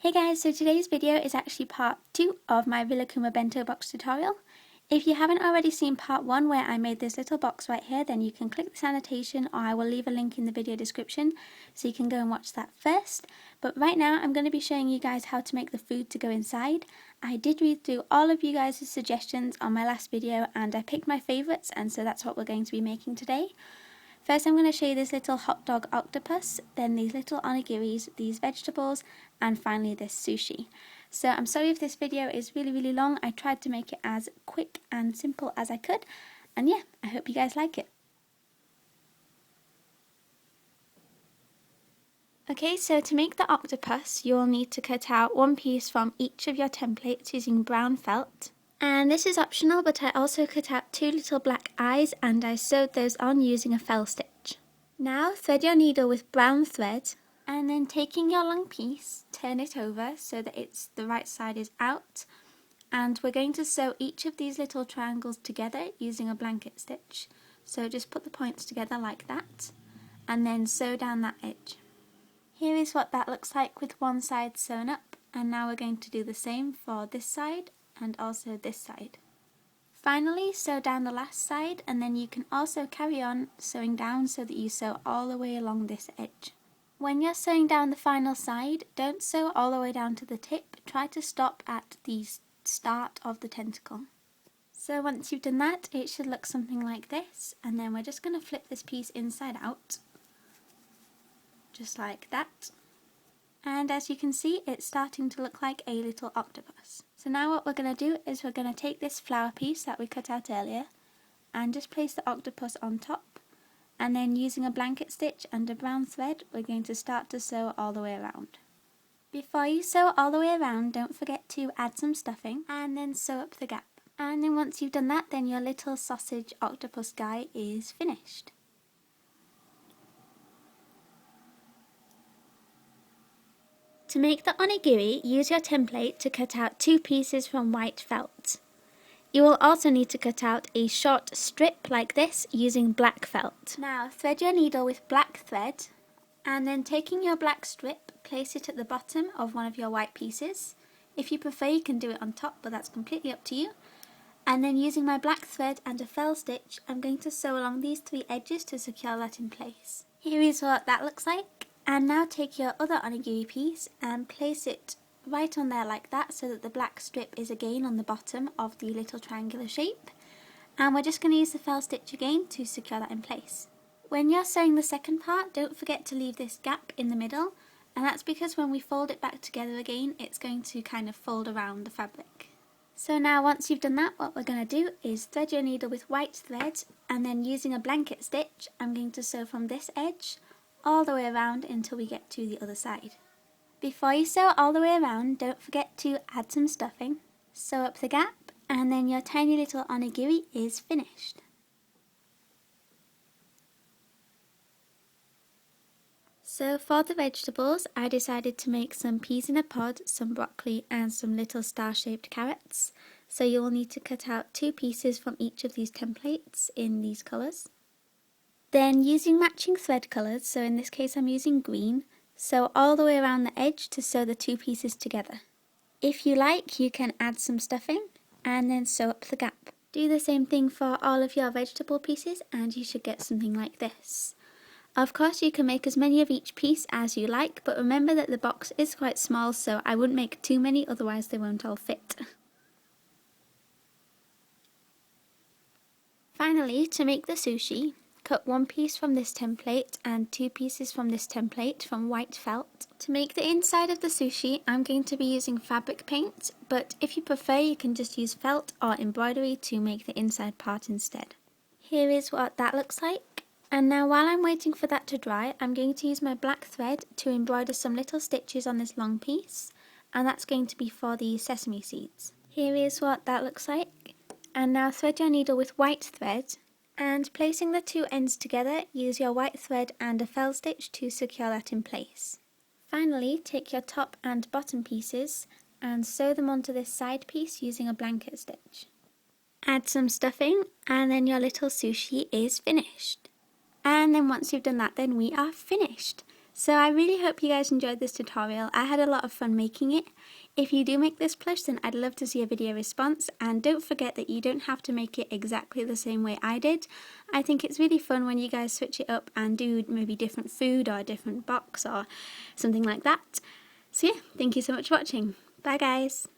Hey guys, so today's video is actually part 2 of my Rilakkuma bento box tutorial. If you haven't already seen part 1 where I made this little box right here, then you can click this annotation or I will leave a link in the video description so you can go and watch that first. But right now I'm going to be showing you guys how to make the food to go inside. I did read through all of you guys' suggestions on my last video and I picked my favourites, and so that's what we're going to be making today. First I'm going to show you this little hot dog octopus, then these little onigiris, these vegetables, and finally this sushi. So I'm sorry if this video is really long. I tried to make it as quick and simple as I could, and yeah, I hope you guys like it. Okay, so to make the octopus, you'll need to cut out one piece from each of your templates using brown felt. And this is optional, but I also cut out 2 little black eyes and I sewed those on using a fell stitch. Now thread your needle with brown thread, and then taking your long piece, turn it over so that the right side is out. And we're going to sew each of these little triangles together using a blanket stitch. So just put the points together like that, and then sew down that edge. Here is what that looks like with one side sewn up, and now we're going to do the same for this side and also this side. Finally, sew down the last side, and then you can also carry on sewing down so that you sew all the way along this edge. When you're sewing down the final side, don't sew all the way down to the tip, try to stop at the start of the tentacle. So once you've done that, it should look something like this, and then we're just going to flip this piece inside out, just like that. And as you can see, it's starting to look like a little octopus. So now what we're going to do is we're going to take this flower piece that we cut out earlier and just place the octopus on top, and then using a blanket stitch and a brown thread, we're going to start to sew all the way around. Before you sew all the way around, don't forget to add some stuffing and then sew up the gap. And then once you've done that, then your little sausage octopus guy is finished. To make the onigiri, use your template to cut out 2 pieces from white felt. You will also need to cut out a short strip like this using black felt. Now thread your needle with black thread, and then taking your black strip, place it at the bottom of one of your white pieces. If you prefer, you can do it on top, but that's completely up to you. And then using my black thread and a fell stitch, I'm going to sew along these 3 edges to secure that in place. Here is what that looks like. And now take your other onigiri piece and place it right on there like that, so that the black strip is again on the bottom of the little triangular shape. And we're just going to use the fell stitch again to secure that in place. When you're sewing the second part, don't forget to leave this gap in the middle, and that's because when we fold it back together again, it's going to kind of fold around the fabric. So now once you've done that, what we're going to do is thread your needle with white thread, and then using a blanket stitch, I'm going to sew from this edge all the way around until we get to the other side. Before you sew all the way around, don't forget to add some stuffing, sew up the gap, and then your tiny little onigiri is finished. So for the vegetables, I decided to make some peas in a pod, some broccoli, and some little star-shaped carrots. So you will need to cut out 2 pieces from each of these templates in these colours. Then using matching thread colours, so in this case I'm using green, sew all the way around the edge to sew the 2 pieces together. If you like, you can add some stuffing and then sew up the gap. Do the same thing for all of your vegetable pieces and you should get something like this. Of course you can make as many of each piece as you like, but remember that the box is quite small, so I wouldn't make too many, otherwise they won't all fit. Finally, to make the sushi, cut 1 piece from this template and 2 pieces from this template from white felt. To make the inside of the sushi, I'm going to be using fabric paint, but if you prefer, you can just use felt or embroidery to make the inside part instead. Here is what that looks like. And now while I'm waiting for that to dry, I'm going to use my black thread to embroider some little stitches on this long piece, and that's going to be for the sesame seeds. Here is what that looks like. And now thread your needle with white thread, and placing the 2 ends together, use your white thread and a fell stitch to secure that in place. Finally, take your top and bottom pieces and sew them onto this side piece using a blanket stitch. Add some stuffing and then your little sushi is finished. And then once you've done that, then we are finished. So I really hope you guys enjoyed this tutorial. I had a lot of fun making it. If you do make this plush, then I'd love to see a video response, and don't forget that you don't have to make it exactly the same way I did. I think it's really fun when you guys switch it up and do maybe different food or a different box or something like that. So yeah, thank you so much for watching. Bye guys!